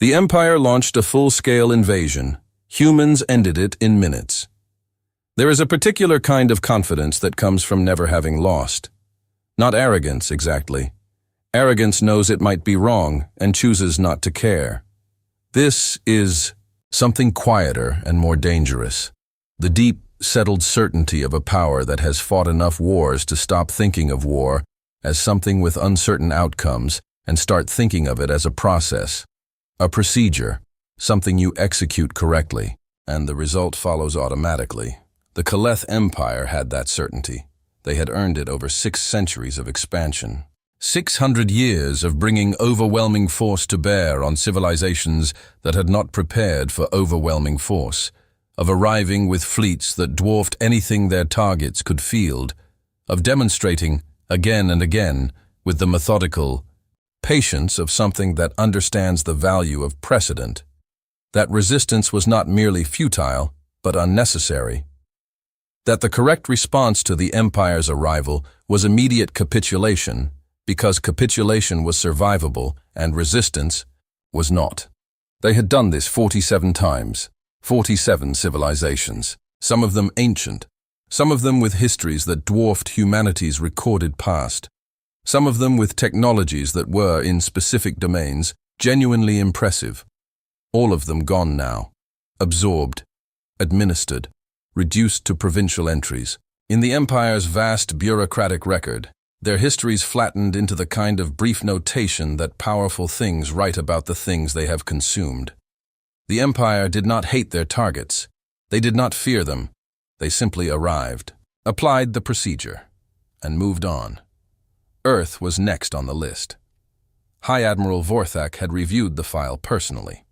The Empire launched a full-scale invasion. Humans ended it in minutes. There is a particular kind of confidence that comes from never having lost. Not arrogance, exactly. Arrogance knows it might be wrong and chooses not to care. This is something quieter and more dangerous. The deep, settled certainty of a power that has fought enough wars to stop thinking of war as something with uncertain outcomes and start thinking of it as a process, a procedure, something you execute correctly, and the result follows automatically. The Kaleth Empire had that certainty. They had earned it over 6 centuries of expansion. 600 years of bringing overwhelming force to bear on civilizations that had not prepared for overwhelming force, of arriving with fleets that dwarfed anything their targets could field, of demonstrating, again and again, with the methodical patience of something that understands the value of precedent, that resistance was not merely futile, but unnecessary. That the correct response to the Empire's arrival was immediate capitulation, because capitulation was survivable and resistance was not. They had done this 47 times, 47 civilizations, some of them ancient, some of them with histories that dwarfed humanity's recorded past, some of them with technologies that were, in specific domains, genuinely impressive. All of them gone now, absorbed, administered, reduced to provincial entries. In the Empire's vast bureaucratic record, their histories flattened into the kind of brief notation that powerful things write about the things they have consumed. The Empire did not hate their targets. They did not fear them. They simply arrived, applied the procedure, and moved on. Earth was next on the list. High Admiral Vorthak had reviewed the file personally.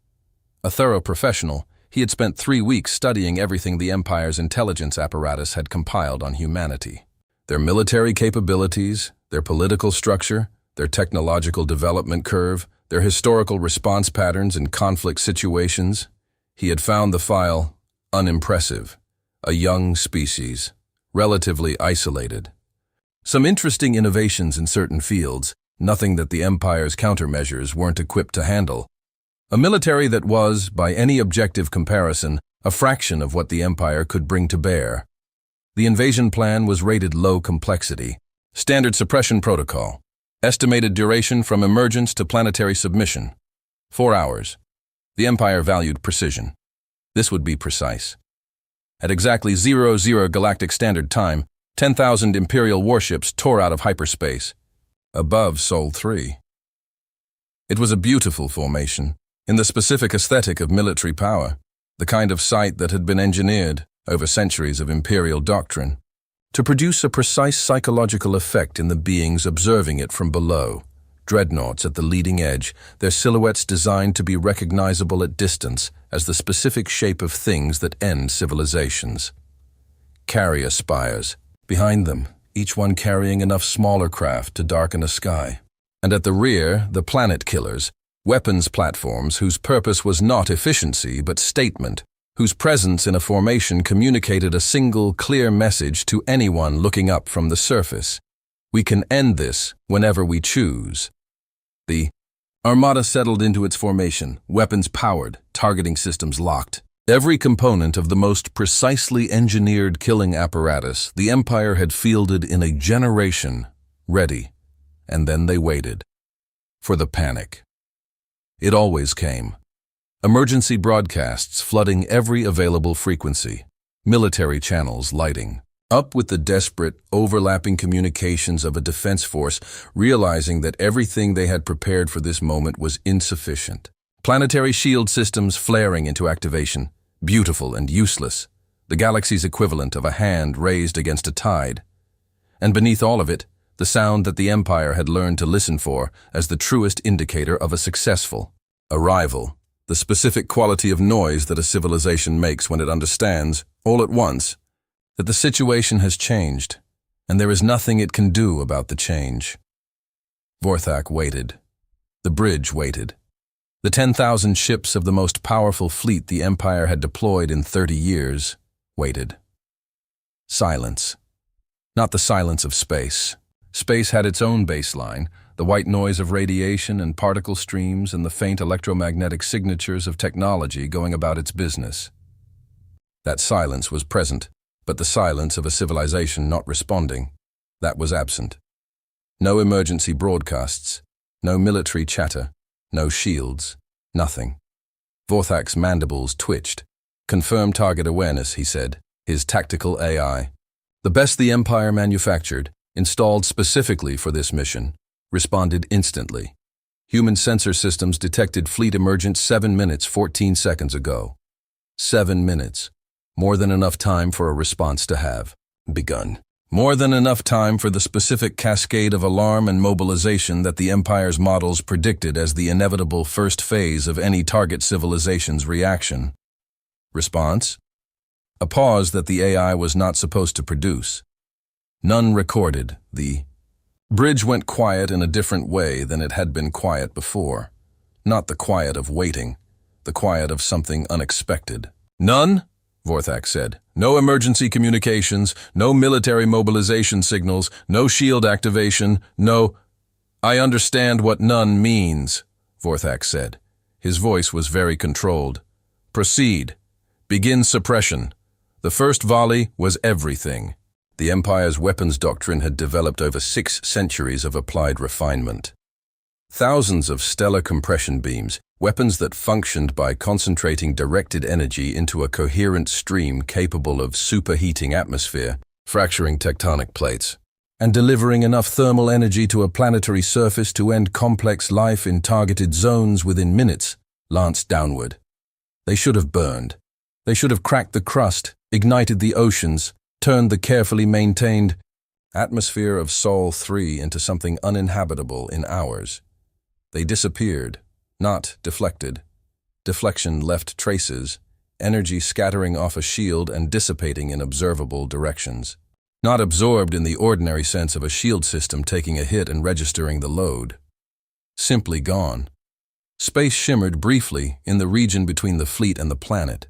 A thorough professional, he had spent 3 weeks studying everything the Empire's intelligence apparatus had compiled on humanity. Their military capabilities, their political structure, their technological development curve, their historical response patterns in conflict situations. He had found the file unimpressive, a young species, relatively isolated. Some interesting innovations in certain fields, nothing that the Empire's countermeasures weren't equipped to handle. A military that was, by any objective comparison, a fraction of what the Empire could bring to bear. The invasion plan was rated low complexity. Standard suppression protocol. Estimated duration from emergence to planetary submission. 4 hours. The Empire valued precision. This would be precise. At exactly 00 Galactic Standard Time, 10,000 Imperial warships tore out of hyperspace, above Sol 3. It was a beautiful formation, in the specific aesthetic of military power, the kind of sight that had been engineered, over centuries of imperial doctrine, to produce a precise psychological effect in the beings observing it from below. Dreadnoughts at the leading edge, their silhouettes designed to be recognizable at distance as the specific shape of things that end civilizations. Carrier spires, behind them, each one carrying enough smaller craft to darken a sky. And at the rear, the planet killers, weapons platforms whose purpose was not efficiency but statement, whose presence in a formation communicated a single, clear message to anyone looking up from the surface. We can end this whenever we choose. The Armada settled into its formation, weapons powered, targeting systems locked. Every component of the most precisely engineered killing apparatus the Empire had fielded in a generation, ready. And then they waited. For the panic. It always came. Emergency broadcasts flooding every available frequency, military channels lighting. Up with the desperate, overlapping communications of a defense force, realizing that everything they had prepared for this moment was insufficient. Planetary shield systems flaring into activation, beautiful and useless, the galaxy's equivalent of a hand raised against a tide. And beneath all of it, the sound that the Empire had learned to listen for as the truest indicator of a successful arrival. The specific quality of noise that a civilization makes when it understands, all at once, that the situation has changed, and there is nothing it can do about the change. Vorthak waited. The bridge waited. The 10,000 ships of the most powerful fleet the Empire had deployed in 30 years waited. Silence. Not the silence of space. Space had its own baseline, the white noise of radiation and particle streams and the faint electromagnetic signatures of technology going about its business. That silence was present, but the silence of a civilization not responding, that was absent. No emergency broadcasts, no military chatter, no shields, nothing. Vorthak's mandibles twitched. Confirm target awareness, he said, his tactical AI. The best the Empire manufactured, installed specifically for this mission, responded instantly. Human sensor systems detected fleet emergence 7 minutes 14 seconds ago. 7 minutes. More than enough time for a response to have begun. More than enough time for the specific cascade of alarm and mobilization that the Empire's models predicted as the inevitable first phase of any target civilization's reaction. Response? A pause that the AI was not supposed to produce. None recorded. The bridge went quiet in a different way than it had been quiet before. Not the quiet of waiting, the quiet of something unexpected. None? Vorthak said. No emergency communications, no military mobilization signals, no shield activation, no... I understand what none means, Vorthak said. His voice was very controlled. Proceed. Begin suppression. The first volley was everything. The Empire's weapons doctrine had developed over 6 centuries of applied refinement. Thousands of stellar compression beams, weapons that functioned by concentrating directed energy into a coherent stream capable of superheating atmosphere, fracturing tectonic plates, and delivering enough thermal energy to a planetary surface to end complex life in targeted zones within minutes, lanced downward. They should have burned. They should have cracked the crust, ignited the oceans, turned the carefully maintained atmosphere of Sol 3 into something uninhabitable in hours. They disappeared, not deflected. Deflection left traces, energy scattering off a shield and dissipating in observable directions. Not absorbed in the ordinary sense of a shield system taking a hit and registering the load. Simply gone. Space shimmered briefly in the region between the fleet and the planet.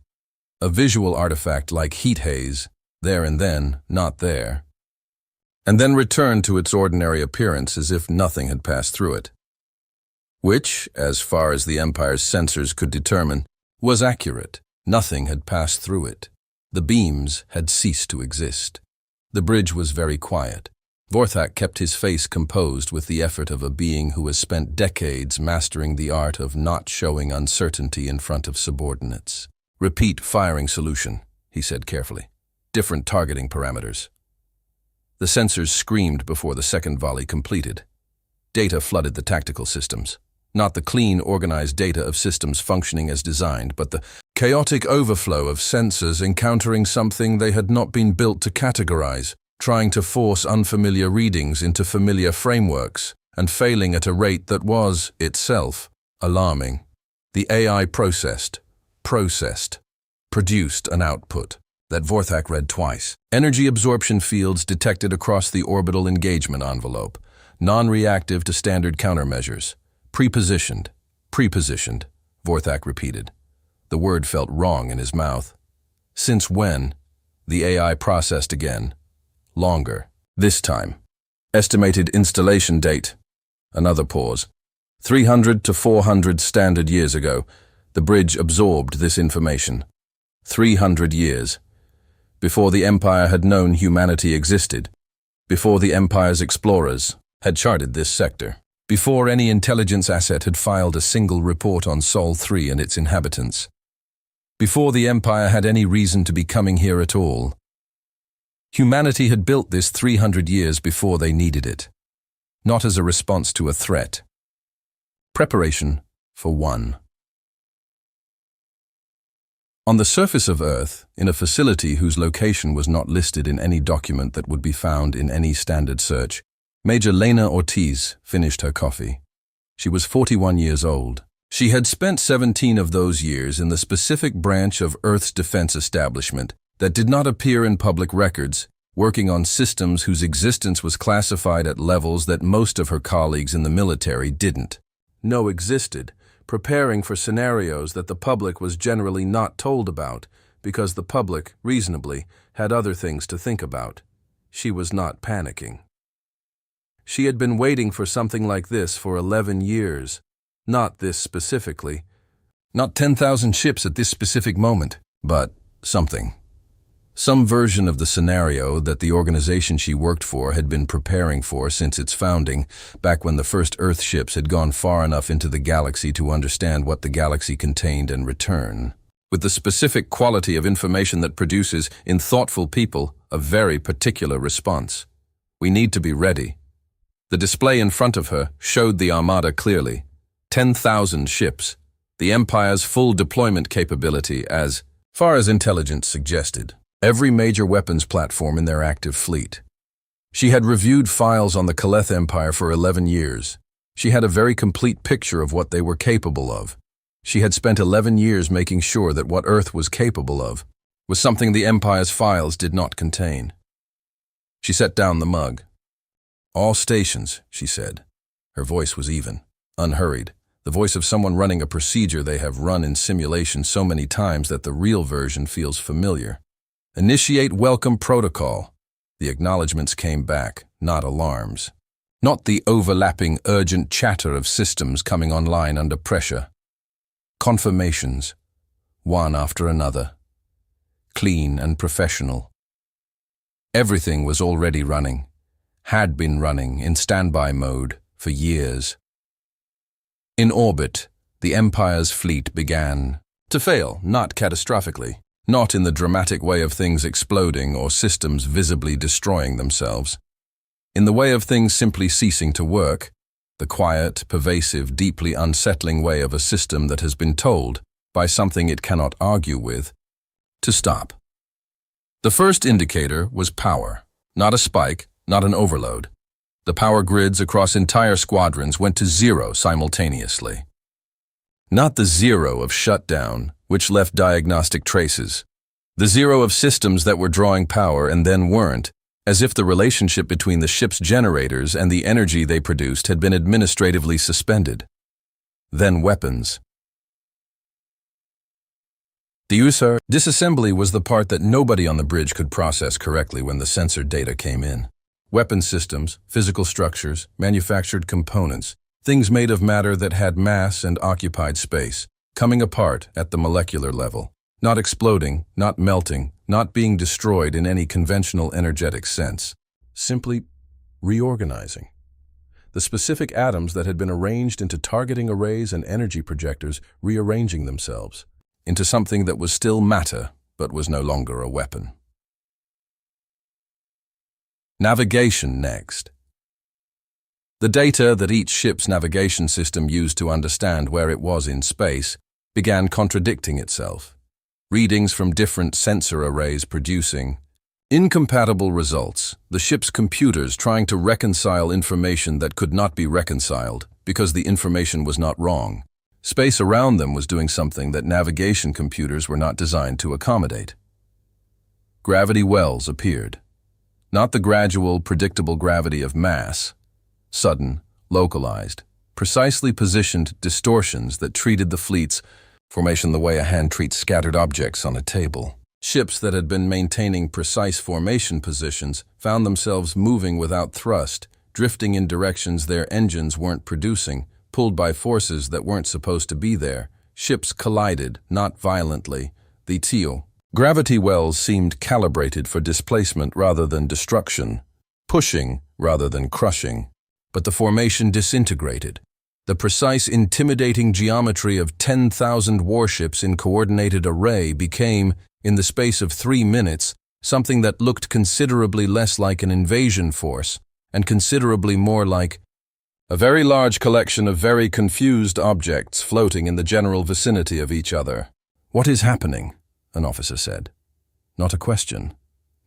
A visual artifact like heat haze, there and then, not there. And then returned to its ordinary appearance as if nothing had passed through it. Which, as far as the Empire's sensors could determine, was accurate. Nothing had passed through it. The beams had ceased to exist. The bridge was very quiet. Vorthak kept his face composed with the effort of a being who has spent decades mastering the art of not showing uncertainty in front of subordinates. Repeat firing solution, he said carefully. Different targeting parameters. The sensors screamed before the second volley completed. Data flooded the tactical systems. Not the clean, organized data of systems functioning as designed, but the chaotic overflow of sensors encountering something they had not been built to categorize, trying to force unfamiliar readings into familiar frameworks, and failing at a rate that was, itself, alarming. The AI processed, produced an output that Vorthak read twice. Energy absorption fields detected across the orbital engagement envelope, non-reactive to standard countermeasures. Prepositioned, Vorthak repeated. The word felt wrong in his mouth. Since when? The AI processed again. Longer. This time. Estimated installation date. Another pause. 300 to 400 standard years ago, the bridge absorbed this information. 300 years. Before the Empire had known humanity existed. Before the Empire's explorers had charted this sector. Before any intelligence asset had filed a single report on Sol 3 and its inhabitants. Before the Empire had any reason to be coming here at all. Humanity had built this 300 years before they needed it. Not as a response to a threat. Preparation for one. On the surface of Earth, in a facility whose location was not listed in any document that would be found in any standard search, Major Lena Ortiz finished her coffee. She was 41 years old. She had spent 17 of those years in the specific branch of Earth's defense establishment that did not appear in public records, working on systems whose existence was classified at levels that most of her colleagues in the military didn't know existed, preparing for scenarios that the public was generally not told about because the public, reasonably, had other things to think about. She was not panicking. She had been waiting for something like this for 11 years. Not this specifically. Not 10,000 ships at this specific moment, but something. Some version of the scenario that the organization she worked for had been preparing for since its founding, back when the first Earth ships had gone far enough into the galaxy to understand what the galaxy contained and return. With the specific quality of information that produces, in thoughtful people, a very particular response. We need to be ready. The display in front of her showed the armada clearly. 10,000 ships. The Empire's full deployment capability as far as intelligence suggested. Every major weapons platform in their active fleet. She had reviewed files on the Kaleth Empire for 11 years. She had a very complete picture of what they were capable of. She had spent 11 years making sure that what Earth was capable of was something the Empire's files did not contain. She set down the mug. "All stations," she said. Her voice was even, unhurried, the voice of someone running a procedure they have run in simulation so many times that the real version feels familiar. "Initiate welcome protocol." The acknowledgements came back, not alarms. Not the overlapping, urgent chatter of systems coming online under pressure. Confirmations, one after another. Clean and professional. Everything was already running, had been running in standby mode for years. In orbit, the Empire's fleet began to fail, not catastrophically, not in the dramatic way of things exploding or systems visibly destroying themselves. In the way of things simply ceasing to work, the quiet, pervasive, deeply unsettling way of a system that has been told, by something it cannot argue with, to stop. The first indicator was power, not a spike, not an overload. The power grids across entire squadrons went to zero simultaneously. Not the zero of shutdown, which left diagnostic traces. The zero of systems that were drawing power and then weren't, as if the relationship between the ship's generators and the energy they produced had been administratively suspended. Then weapons. Disassembly was the part that nobody on the bridge could process correctly when the sensor data came in. Weapon systems, physical structures, manufactured components, things made of matter that had mass and occupied space, coming apart at the molecular level, not exploding, not melting, not being destroyed in any conventional energetic sense, simply reorganizing. The specific atoms that had been arranged into targeting arrays and energy projectors rearranging themselves into something that was still matter but was no longer a weapon. Navigation next. The data that each ship's navigation system used to understand where it was in space began contradicting itself. Readings from different sensor arrays producing incompatible results, the ship's computers trying to reconcile information that could not be reconciled because the information was not wrong. Space around them was doing something that navigation computers were not designed to accommodate. Gravity wells appeared. Not the gradual, predictable gravity of mass. Sudden, localized, precisely positioned distortions that treated the fleet's formation the way a hand treats scattered objects on a table. Ships that had been maintaining precise formation positions found themselves moving without thrust, drifting in directions their engines weren't producing, pulled by forces that weren't supposed to be there. Ships collided, not violently. The TEO. Gravity wells seemed calibrated for displacement rather than destruction, pushing rather than crushing. But the formation disintegrated. The precise, intimidating geometry of 10,000 warships in coordinated array became, in the space of 3 minutes, something that looked considerably less like an invasion force and considerably more like a very large collection of very confused objects floating in the general vicinity of each other. "What is happening?" an officer said. Not a question.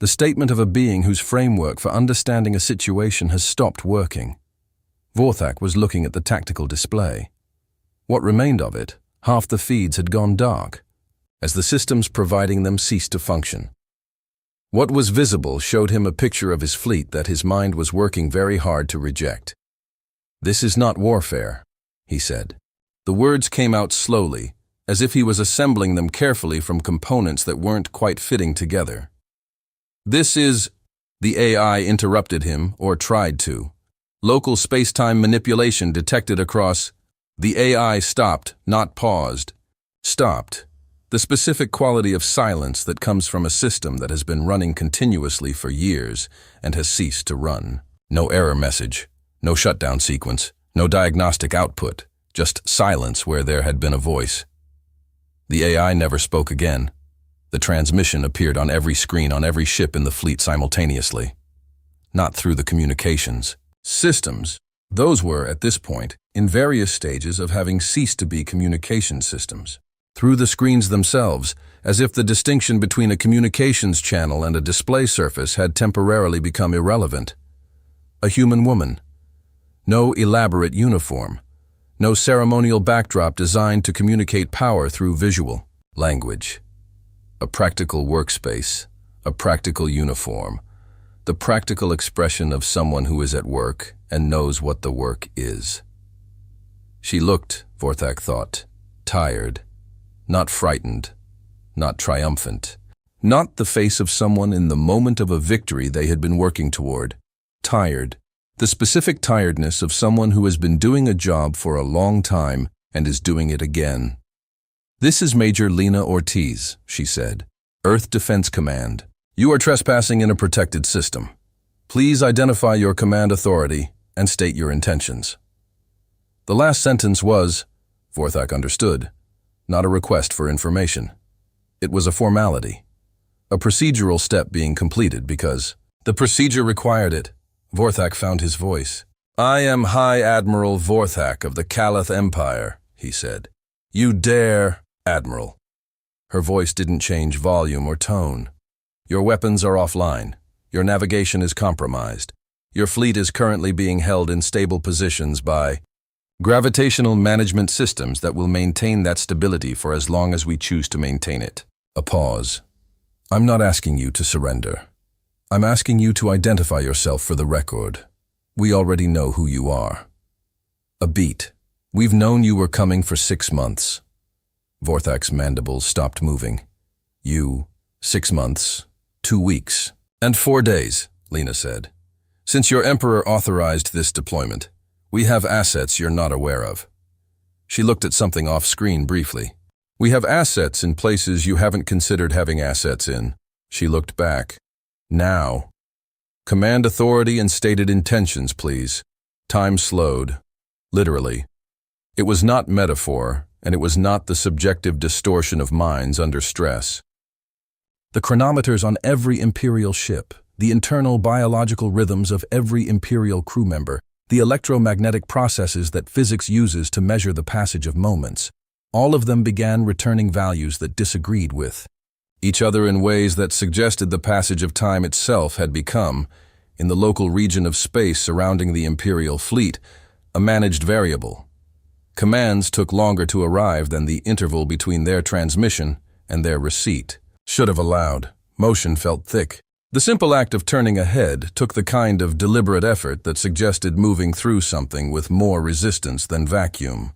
The statement of a being whose framework for understanding a situation has stopped working. Vorthak was looking at the tactical display. What remained of it, half the feeds had gone dark, as the systems providing them ceased to function. What was visible showed him a picture of his fleet that his mind was working very hard to reject. "This is not warfare," he said. The words came out slowly, as if he was assembling them carefully from components that weren't quite fitting together. "This is—" The AI interrupted him, or tried to. Local space-time manipulation detected across. The AI stopped, not paused. Stopped. The specific quality of silence that comes from a system that has been running continuously for years and has ceased to run. No error message, no shutdown sequence, no diagnostic output, just silence where there had been a voice. The AI never spoke again. The transmission appeared on every screen on every ship in the fleet simultaneously. Not through the communications systems. Those were, at this point, in various stages of having ceased to be communication systems. Through the screens themselves, as if the distinction between a communications channel and a display surface had temporarily become irrelevant. A human woman. No elaborate uniform. No ceremonial backdrop designed to communicate power through visual language. A practical workspace, a practical uniform, the practical expression of someone who is at work and knows what the work is. She looked, Vorthak thought, tired. Not frightened, not triumphant, not the face of someone in the moment of a victory they had been working toward. Tired, the specific tiredness of someone who has been doing a job for a long time and is doing it again. "This is Major Lena Ortiz," she said. "Earth Defense Command. You are trespassing in a protected system. Please identify your command authority and state your intentions." The last sentence was, Vorthak understood, not a request for information. It was a formality, a procedural step being completed because the procedure required it. Vorthak found his voice. "I am High Admiral Vorthak of the Kaleth Empire," he said. "You dare, Admiral." Her voice didn't change volume or tone. "Your weapons are offline. Your navigation is compromised. Your fleet is currently being held in stable positions by gravitational management systems that will maintain that stability for as long as we choose to maintain it." A pause. "I'm not asking you to surrender. I'm asking you to identify yourself for the record. We already know who you are." A beat. "We've known you were coming for 6 months. Vorthak's mandibles stopped moving. "You, 6 months, 2 weeks, and 4 days, Lena said. "Since your Emperor authorized this deployment, we have assets you're not aware of." She looked at something off-screen briefly. "We have assets in places you haven't considered having assets in." She looked back. "Now. Command authority and stated intentions, please." Time slowed. Literally. It was not metaphor, and it was not the subjective distortion of minds under stress. The chronometers on every Imperial ship, the internal biological rhythms of every Imperial crew member, the electromagnetic processes that physics uses to measure the passage of moments, all of them began returning values that disagreed with each other in ways that suggested the passage of time itself had become, in the local region of space surrounding the Imperial fleet, a managed variable. Commands took longer to arrive than the interval between their transmission and their receipt. Should have allowed. Motion felt thick. The simple act of turning a head took the kind of deliberate effort that suggested moving through something with more resistance than vacuum.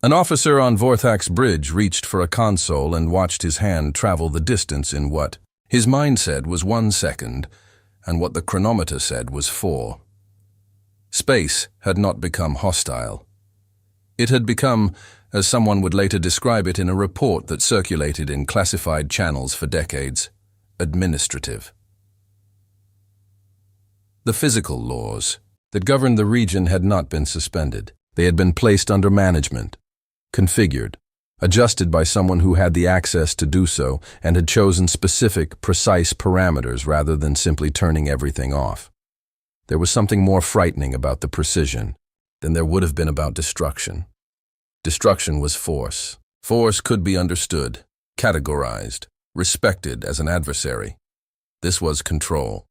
An officer on Vorthak's bridge reached for a console and watched his hand travel the distance in what his mind said was 1 second, and what the chronometer said was 4. Space had not become hostile. It had become, as someone would later describe it in a report that circulated in classified channels for decades, administrative. The physical laws that governed the region had not been suspended. They had been placed under management, configured, adjusted by someone who had the access to do so and had chosen specific, precise parameters rather than simply turning everything off. There was something more frightening about the precision than there would have been about destruction. Destruction was force. Force could be understood, categorized, respected as an adversary. This was control.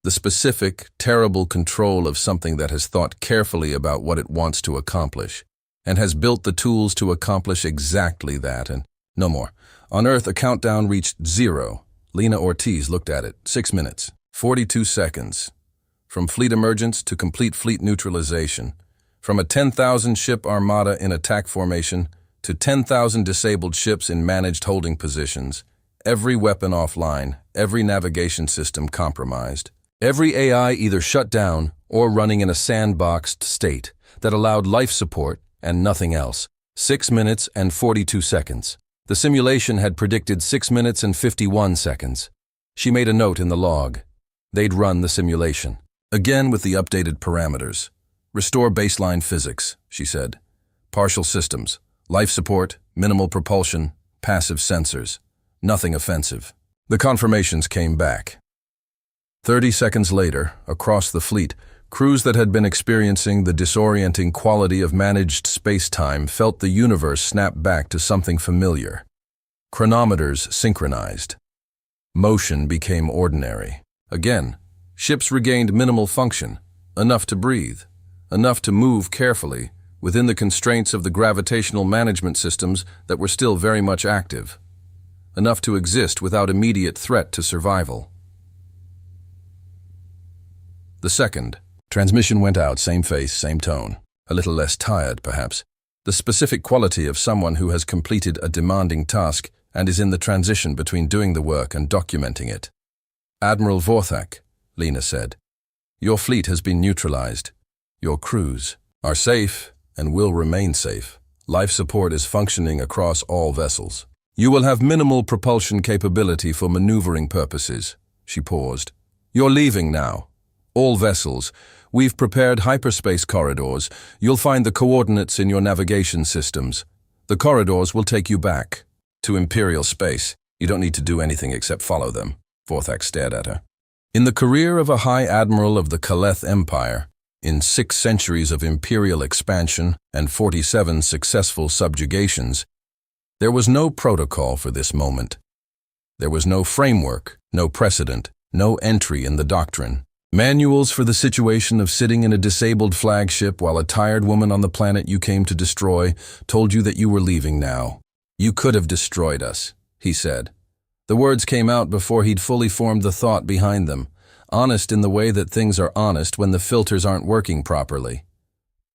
The specific, terrible control of something that has thought carefully about what it wants to accomplish, and has built the tools to accomplish exactly that, and no more. On Earth, a countdown reached 0. Lena Ortiz looked at it. 6 minutes, 42 seconds. From fleet emergence to complete fleet neutralization. From a 10,000 ship armada in attack formation to 10,000 disabled ships in managed holding positions. Every weapon offline, every navigation system compromised, Every AI either shut down or running in a sandboxed state that allowed life support and nothing else. 6 minutes and 42 seconds. The simulation had predicted 6 minutes and 51 seconds. She made a note in the log. They'd run the simulation. Again with the updated parameters. Restore baseline physics, she said. Partial systems, life support, minimal propulsion, passive sensors. Nothing offensive. The confirmations came back. 30 seconds later, across the fleet, crews that had been experiencing the disorienting quality of managed space-time felt the universe snap back to something familiar. Chronometers synchronized. Motion became ordinary. Again, ships regained minimal function, enough to breathe, enough to move carefully within the constraints of the gravitational management systems that were still very much active, enough to exist without immediate threat to survival. The second. Transmission went out, same face, same tone. A little less tired, perhaps. The specific quality of someone who has completed a demanding task and is in the transition between doing the work and documenting it. Admiral Vorthak, Lena said, your fleet has been neutralized. Your crews are safe and will remain safe. Life support is functioning across all vessels. You will have minimal propulsion capability for maneuvering purposes. She paused. You're leaving now. All vessels. We've prepared hyperspace corridors. You'll find the coordinates in your navigation systems. The corridors will take you back to Imperial space. You don't need to do anything except follow them. Vorthak stared at her. In the career of a High Admiral of the Kaleth Empire, in 6 centuries of Imperial expansion and 47 successful subjugations, there was no protocol for this moment. There was no framework, no precedent, no entry in the doctrine. Manuals for the situation of sitting in a disabled flagship while a tired woman on the planet you came to destroy told you that you were leaving now. You could have destroyed us, he said. The words came out before he'd fully formed the thought behind them, honest in the way that things are honest when the filters aren't working properly.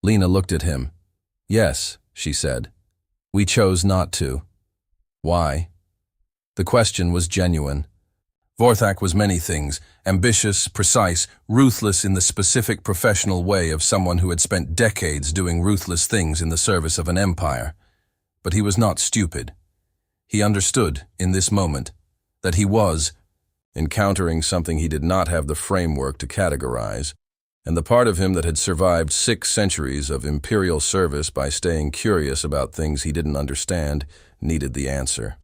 Lena looked at him. Yes, she said. We chose not to. Why? The question was genuine. Vorthak was many things, ambitious, precise, ruthless in the specific professional way of someone who had spent decades doing ruthless things in the service of an empire. But he was not stupid. He understood, in this moment, that he was encountering something he did not have the framework to categorize, and the part of him that had survived 6 centuries of imperial service by staying curious about things he didn't understand needed the answer.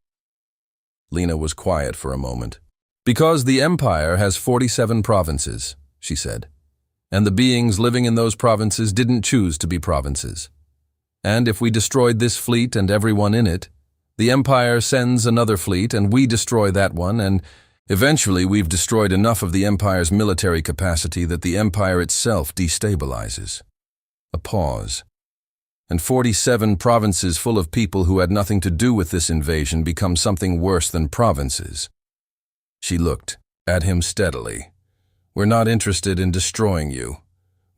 Lena was quiet for a moment. Because the Empire has 47 provinces, she said, and the beings living in those provinces didn't choose to be provinces. And if we destroyed this fleet and everyone in it, the Empire sends another fleet and we destroy that one, and eventually we've destroyed enough of the Empire's military capacity that the Empire itself destabilizes. A pause. And 47 provinces full of people who had nothing to do with this invasion become something worse than provinces. She looked at him steadily. We're not interested in destroying you.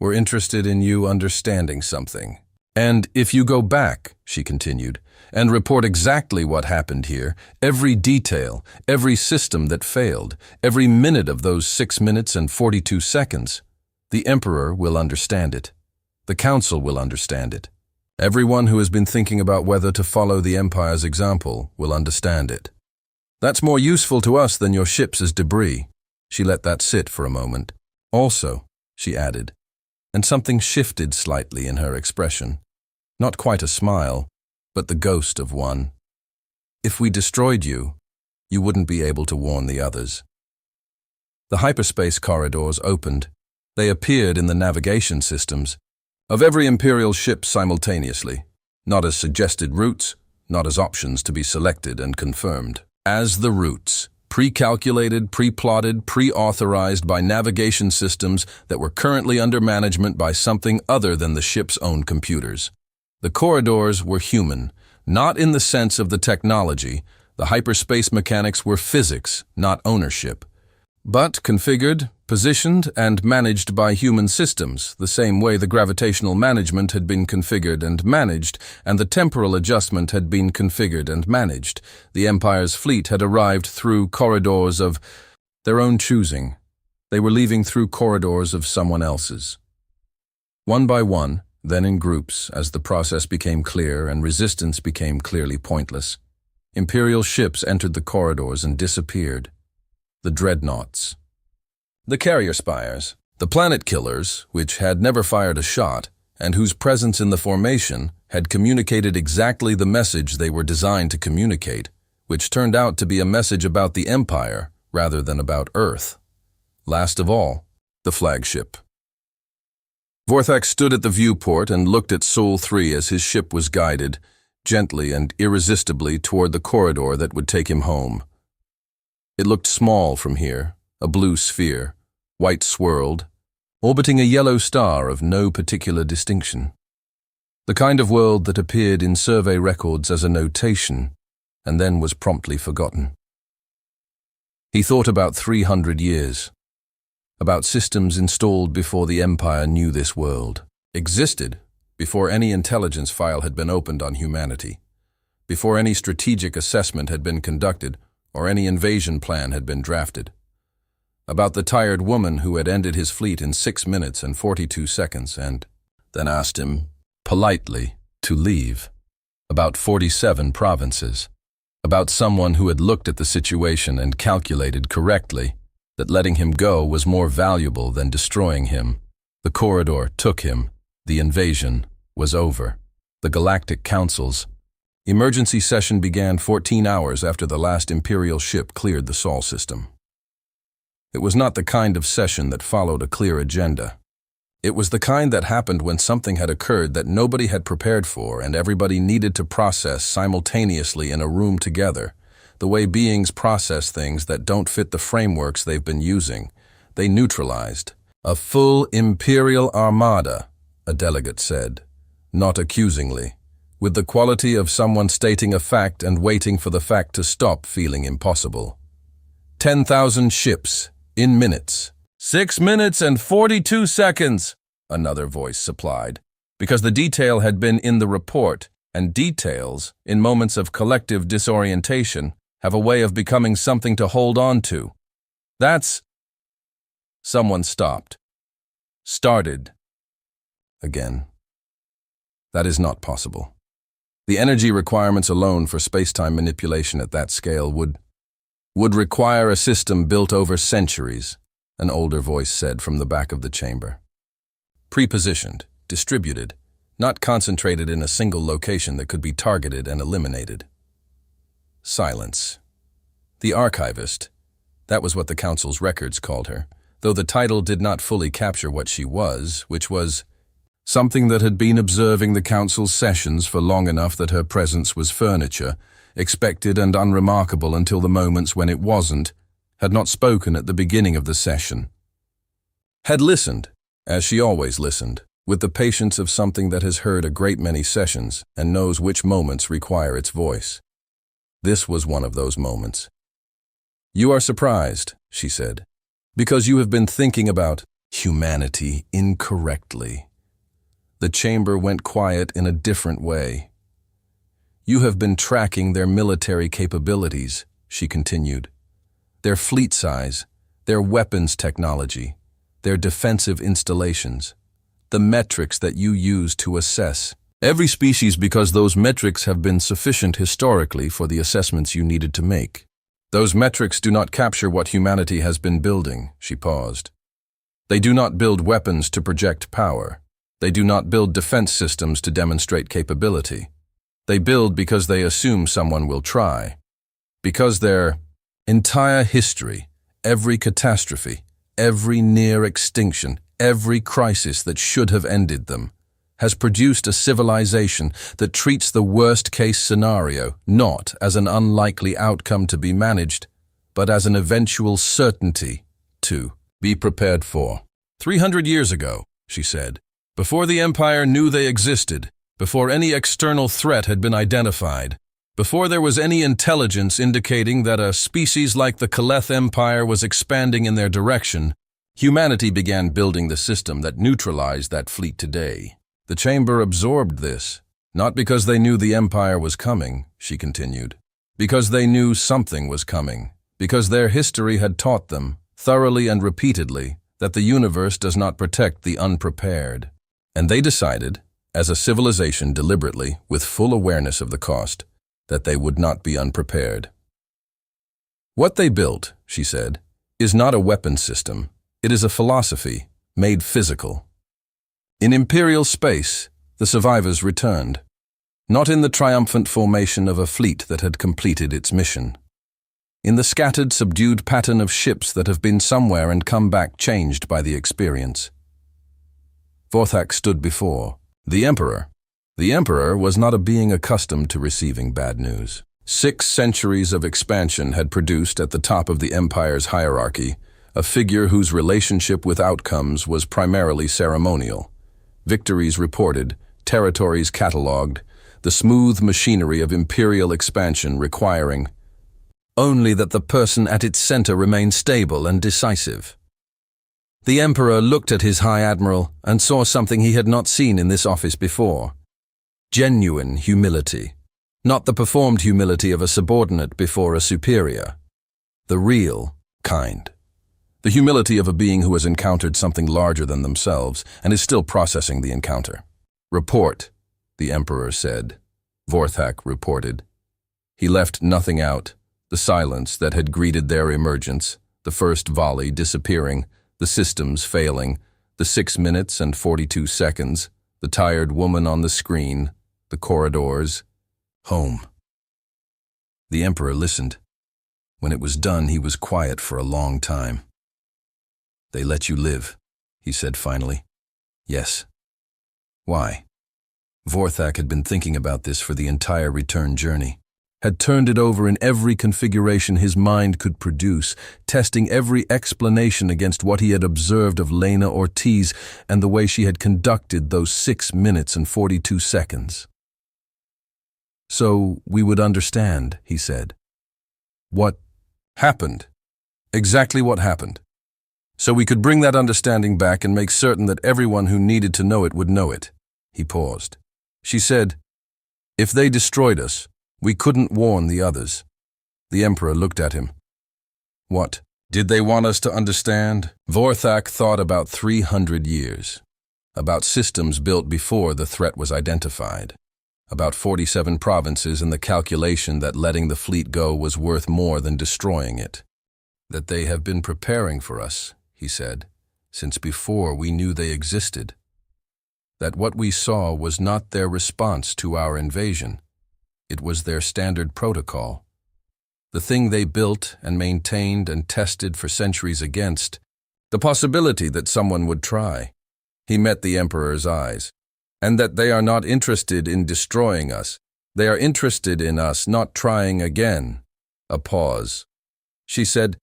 We're interested in you understanding something. And if you go back, she continued, and report exactly what happened here, every detail, every system that failed, every minute of those 6 minutes and 42 seconds, the Emperor will understand it. The Council will understand it. Everyone who has been thinking about whether to follow the Empire's example will understand it. That's more useful to us than your ships as debris. She let that sit for a moment. Also, she added, and something shifted slightly in her expression. Not quite a smile, but the ghost of one. If we destroyed you, you wouldn't be able to warn the others. The hyperspace corridors opened. They appeared in the navigation systems of every Imperial ship simultaneously, not as suggested routes, not as options to be selected and confirmed. As the routes, pre-calculated, pre-plotted, pre-authorized by navigation systems that were currently under management by something other than the ship's own computers. The corridors were human, not in the sense of the technology. The hyperspace mechanics were physics, not ownership, but configured, positioned, and managed by human systems, the same way the gravitational management had been configured and managed, and the temporal adjustment had been configured and managed. The Empire's fleet had arrived through corridors of their own choosing. They were leaving through corridors of someone else's. One by one, then in groups, as the process became clear and resistance became clearly pointless, Imperial ships entered the corridors and disappeared. The dreadnoughts. The carrier spires, the planet killers, which had never fired a shot, and whose presence in the formation had communicated exactly the message they were designed to communicate, which turned out to be a message about the Empire rather than about Earth. Last of all, the flagship. Vorthak stood at the viewport and looked at Sol 3 as his ship was guided, gently and irresistibly toward the corridor that would take him home. It looked small from here, a blue sphere, white swirled, orbiting a yellow star of no particular distinction. The kind of world that appeared in survey records as a notation, and then was promptly forgotten. He thought about 300 years. About systems installed before the Empire knew this world, existed before any intelligence file had been opened on humanity, before any strategic assessment had been conducted or any invasion plan had been drafted. About the tired woman who had ended his fleet in 6 minutes and 42 seconds and then asked him, politely, to leave. About 47 provinces. About someone who had looked at the situation and calculated correctly that letting him go was more valuable than destroying him. The corridor took him. The invasion was over. The Galactic Council's emergency session began 14 hours after the last Imperial ship cleared the Sol system. It was not the kind of session that followed a clear agenda. It was the kind that happened when something had occurred that nobody had prepared for and everybody needed to process simultaneously in a room together. The way beings process things that don't fit the frameworks they've been using. They neutralized. A full Imperial armada, a delegate said, not accusingly, with the quality of someone stating a fact and waiting for the fact to stop feeling impossible. 10,000 ships, in minutes. 6 minutes and 42 seconds, another voice supplied, because the detail had been in the report, and details, in moments of collective disorientation, have a way of becoming something to hold on to. That's... Someone stopped. Started. Again. That is not possible. The energy requirements alone for space-time manipulation at that scale would require a system built over centuries, an older voice said from the back of the chamber. Pre-positioned, distributed, not concentrated in a single location that could be targeted and eliminated. Silence. The archivist, that was what the Council's records called her, though the title did not fully capture what she was, which was something that had been observing the Council's sessions for long enough that her presence was furniture, expected and unremarkable until the moments when it wasn't, had not spoken at the beginning of the session. Had listened, as she always listened, with the patience of something that has heard a great many sessions and knows which moments require its voice. This was one of those moments. You are surprised, she said, because you have been thinking about humanity incorrectly. The chamber went quiet in a different way. You have been tracking their military capabilities, she continued. Their fleet size, their weapons technology, their defensive installations, the metrics that you use to assess every species because those metrics have been sufficient historically for the assessments you needed to make. Those metrics do not capture what humanity has been building, she paused. They do not build weapons to project power. They do not build defense systems to demonstrate capability. They build because they assume someone will try. Because their entire history, every catastrophe, every near extinction, every crisis that should have ended them, has produced a civilization that treats the worst-case scenario not as an unlikely outcome to be managed, but as an eventual certainty to be prepared for. 300 years ago, she said, before the Empire knew they existed, before any external threat had been identified, before there was any intelligence indicating that a species like the Kaleth Empire was expanding in their direction, humanity began building the system that neutralized that fleet today. The chamber absorbed this, not because they knew the Empire was coming, she continued, because they knew something was coming, because their history had taught them thoroughly and repeatedly, that the universe does not protect the unprepared. And they decided, as a civilization deliberately, with full awareness of the cost, that they would not be unprepared. What they built, she said, is not a weapon system. It is a philosophy, made physical. In imperial space, the survivors returned, not in the triumphant formation of a fleet that had completed its mission. In the scattered, subdued pattern of ships that have been somewhere and come back changed by the experience. Vorthak stood before the Emperor. The Emperor was not a being accustomed to receiving bad news. 6 centuries of expansion had produced at the top of the Empire's hierarchy a figure whose relationship with outcomes was primarily ceremonial. Victories reported, territories catalogued, the smooth machinery of imperial expansion requiring only that the person at its center remain stable and decisive. The Emperor looked at his High Admiral and saw something he had not seen in this office before. Genuine humility. Not the performed humility of a subordinate before a superior. The real kind. The humility of a being who has encountered something larger than themselves and is still processing the encounter. Report, the Emperor said. Vorthak reported. He left nothing out. The silence that had greeted their emergence, the first volley disappearing, the systems failing, the 6 minutes and 42 seconds, the tired woman on the screen, the corridors. Home. The Emperor listened. When it was done, he was quiet for a long time. They let you live, he said finally. Yes. Why? Vorthak had been thinking about this for the entire return journey, had turned it over in every configuration his mind could produce, testing every explanation against what he had observed of Lena Ortiz and the way she had conducted those 6 minutes and 42 seconds. So we would understand, he said. What happened? Exactly what happened. So we could bring that understanding back and make certain that everyone who needed to know it would know it. He paused. She said, if they destroyed us, we couldn't warn the others. The Emperor looked at him. What? Did they want us to understand? Vorthak thought about 300 years. About systems built before the threat was identified. About 47 provinces and the calculation that letting the fleet go was worth more than destroying it. That they have been preparing for us, he said, since before we knew they existed. That what we saw was not their response to our invasion. It was their standard protocol. The thing they built and maintained and tested for centuries against, the possibility that someone would try. He met the Emperor's eyes. And that they are not interested in destroying us. They are interested in us not trying again. A pause. She said,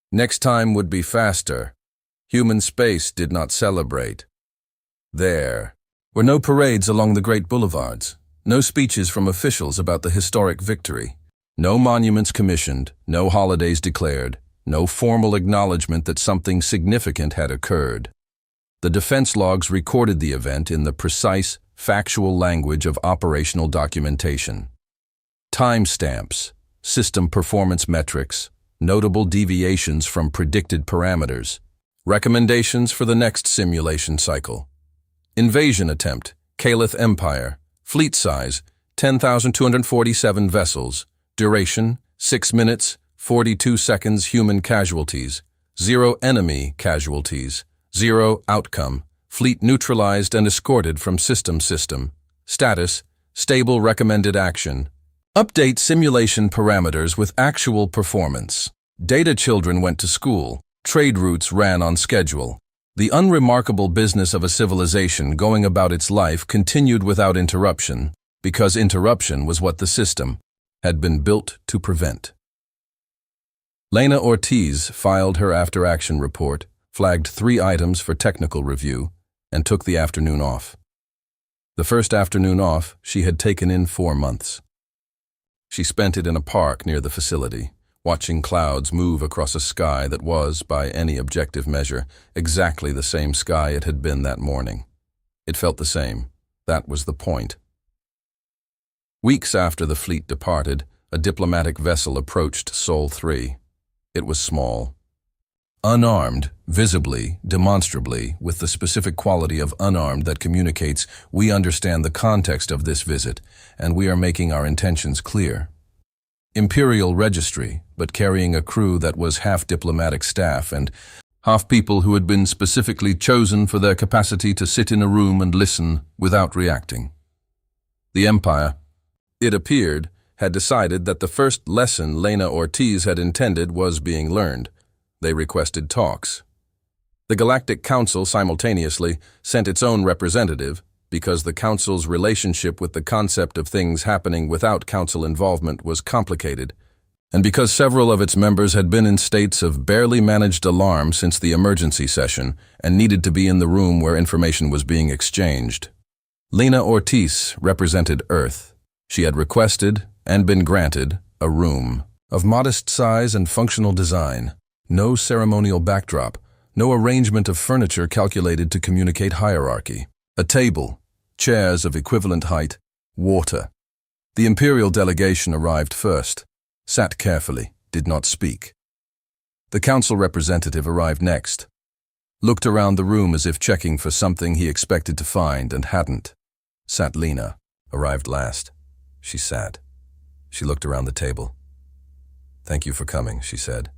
next time would be faster. Human space did not celebrate. There were no parades along the great boulevards, no speeches from officials about the historic victory, no monuments commissioned, no holidays declared, no formal acknowledgement that something significant had occurred. The defense logs recorded the event in the precise, factual language of operational documentation. Timestamps, system performance metrics, notable deviations from predicted parameters, recommendations for the next simulation cycle. Invasion attempt, Kaleth Empire, fleet size, 10,247 vessels, duration, 6 minutes, 42 seconds human casualties, 0 enemy casualties, 0 outcome, fleet neutralized and escorted from system. Status, stable recommended action. Update simulation parameters with actual performance. Data children went to school. Trade routes ran on schedule. The unremarkable business of a civilization going about its life continued without interruption, because interruption was what the system had been built to prevent. Lena Ortiz filed her after-action report, flagged 3 items for technical review, and took the afternoon off. The first afternoon off she had taken in 4 months. She spent it in a park near the facility, watching clouds move across a sky that was, by any objective measure, exactly the same sky it had been that morning. It felt the same. That was the point. Weeks after the fleet departed, a diplomatic vessel approached Sol 3. It was small. Unarmed, visibly, demonstrably, with the specific quality of unarmed that communicates we understand the context of this visit, and we are making our intentions clear. Imperial registry, but carrying a crew that was half diplomatic staff and half people who had been specifically chosen for their capacity to sit in a room and listen without reacting. The Empire, it appeared, had decided that the first lesson Lena Ortiz had intended was being learned. They requested talks. The Galactic Council simultaneously sent its own representative, because the Council's relationship with the concept of things happening without Council involvement was complicated, and because several of its members had been in states of barely managed alarm since the emergency session and needed to be in the room where information was being exchanged. Lena Ortiz represented Earth. She had requested, and been granted, a room of modest size and functional design, no ceremonial backdrop, no arrangement of furniture calculated to communicate hierarchy. A table, chairs of equivalent height, water. The Imperial delegation arrived first, sat carefully, did not speak. The Council representative arrived next, looked around the room as if checking for something he expected to find and hadn't. Sat Lena, arrived last. She sat. She looked around the table. "Thank you for coming," she said.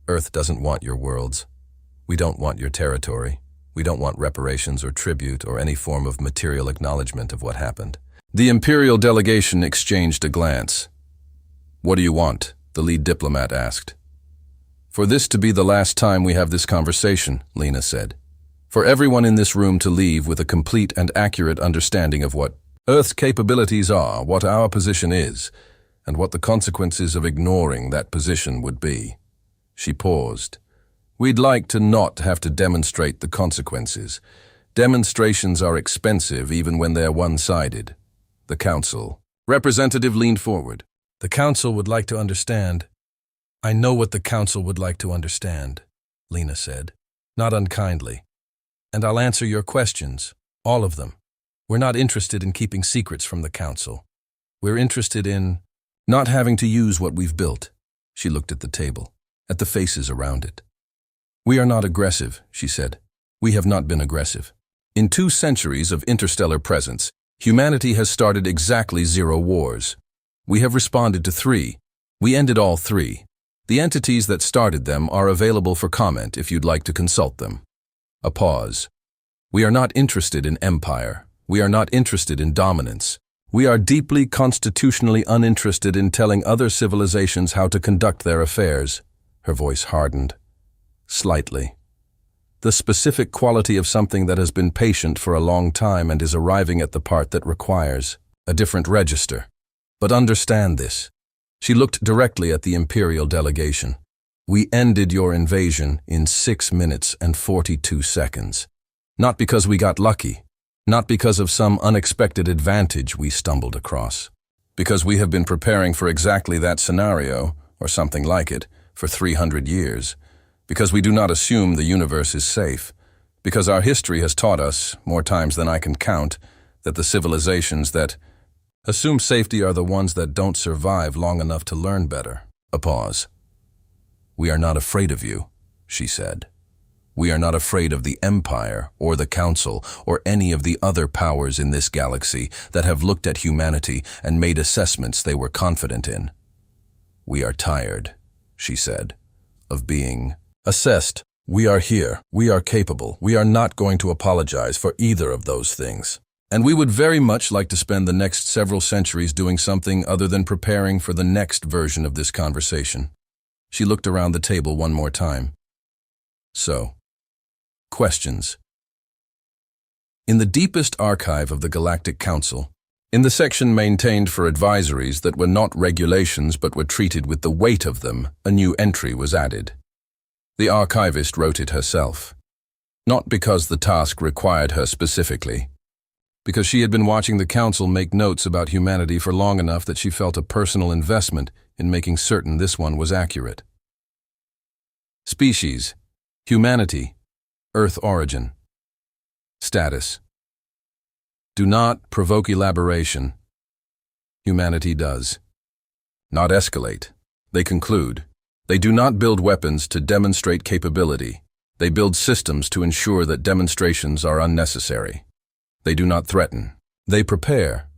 "Earth doesn't want your worlds. We don't want your territory. We don't want reparations or tribute or any form of material acknowledgement of what happened." The Imperial delegation exchanged a glance. "What do you want?" the lead diplomat asked. "For this to be the last time we have this conversation," Lena said. "For everyone in this room to leave with a complete and accurate understanding of what Earth's capabilities are, what our position is, and what the consequences of ignoring that position would be." She paused. "We'd like to not have to demonstrate the consequences. Demonstrations are expensive even when they're one-sided." The Council representative leaned forward. "The Council would like to understand." "I know what the Council would like to understand," Lena said, not unkindly. "And I'll answer your questions, all of them. We're not interested in keeping secrets from the Council. We're interested in not having to use what we've built." She looked at the table, at the faces around it. "We are not aggressive," she said. "We have not been aggressive. In 2 centuries of interstellar presence, humanity has started exactly 0 wars. We have responded to 3. We ended all 3. The entities that started them are available for comment if you'd like to consult them." A pause. "We are not interested in empire. We are not interested in dominance. We are deeply constitutionally uninterested in telling other civilizations how to conduct their affairs." Her voice hardened. Slightly. "The specific quality of something that has been patient for a long time and is arriving at the part that requires a different register. But understand this." She looked directly at the Imperial delegation. "We ended your invasion in 6 minutes and 42 seconds. Not because we got lucky. Not because of some unexpected advantage we stumbled across. Because we have been preparing for exactly that scenario, or something like it, for 300 years. Because we do not assume the universe is safe. Because our history has taught us, more times than I can count, that the civilizations that assume safety are the ones that don't survive long enough to learn better." A pause. "We are not afraid of you," she said. "We are not afraid of the Empire or the Council or any of the other powers in this galaxy that have looked at humanity and made assessments they were confident in. We are tired," she said, "of being assessed. We are here. We are capable. We are not going to apologize for either of those things. And we would very much like to spend the next several centuries doing something other than preparing for the next version of this conversation." She looked around the table one more time. "So, questions." In the deepest archive of the Galactic Council, in the section maintained for advisories that were not regulations but were treated with the weight of them, a new entry was added. The archivist wrote it herself. Not because the task required her specifically, because she had been watching the Council make notes about humanity for long enough that she felt a personal investment in making certain this one was accurate. Species, humanity, Earth origin. Status. Do not provoke elaboration. Humanity does. Not escalate. They conclude. They do not build weapons to demonstrate capability. They build systems to ensure that demonstrations are unnecessary. They do not threaten. They prepare.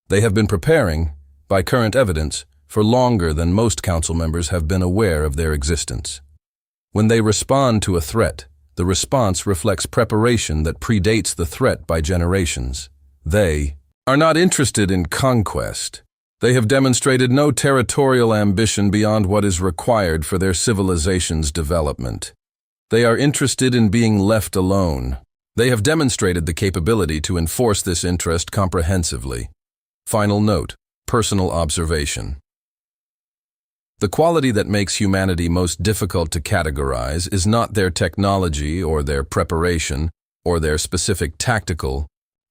They have been preparing, by current evidence, for longer than most council members have been aware of their existence. When they respond to a threat, the response reflects preparation that predates the threat by generations. They are not interested in conquest. They have demonstrated no territorial ambition beyond what is required for their civilization's development. They are interested in being left alone. They have demonstrated the capability to enforce this interest comprehensively. Final note, personal observation. The quality that makes humanity most difficult to categorize is not their technology or their preparation or their specific tactical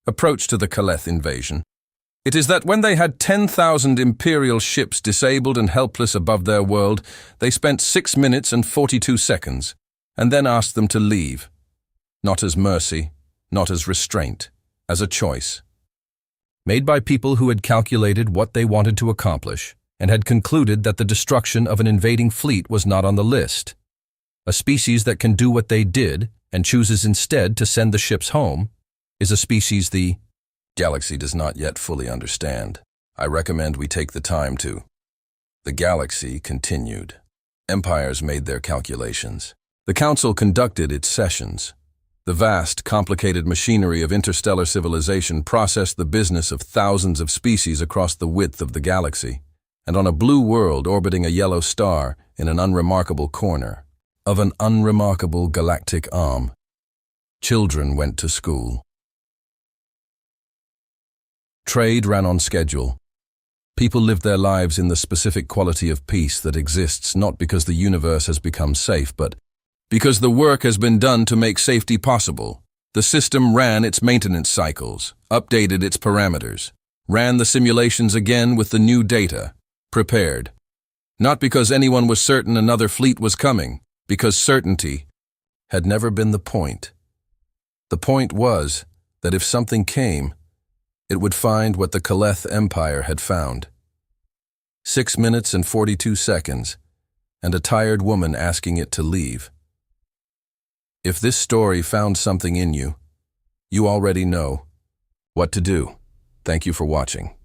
approach to the Kaleth invasion. It is that when they had 10,000 Imperial ships disabled and helpless above their world, they spent 6 minutes and 42 seconds, and then asked them to leave. Not as mercy, not as restraint, as a choice. Made by people who had calculated what they wanted to accomplish, and had concluded that the destruction of an invading fleet was not on the list. A species that can do what they did, and chooses instead to send the ships home, is a species the galaxy does not yet fully understand. I recommend we take the time to. The galaxy continued. Empires made their calculations. The Council conducted its sessions. The vast, complicated machinery of interstellar civilization processed the business of thousands of species across the width of the galaxy, and on a blue world orbiting a yellow star in an unremarkable corner of an unremarkable galactic arm, children went to school. Trade ran on schedule. People lived their lives in the specific quality of peace that exists not because the universe has become safe, but because the work has been done to make safety possible. The system ran its maintenance cycles, updated its parameters, ran the simulations again with the new data, prepared. Not because anyone was certain another fleet was coming, because certainty had never been the point. The point was that if something came, it would find what the Kaleth Empire had found. 6 minutes and 42 seconds, and a tired woman asking it to leave. If this story found something in you, you already know what to do. Thank you for watching.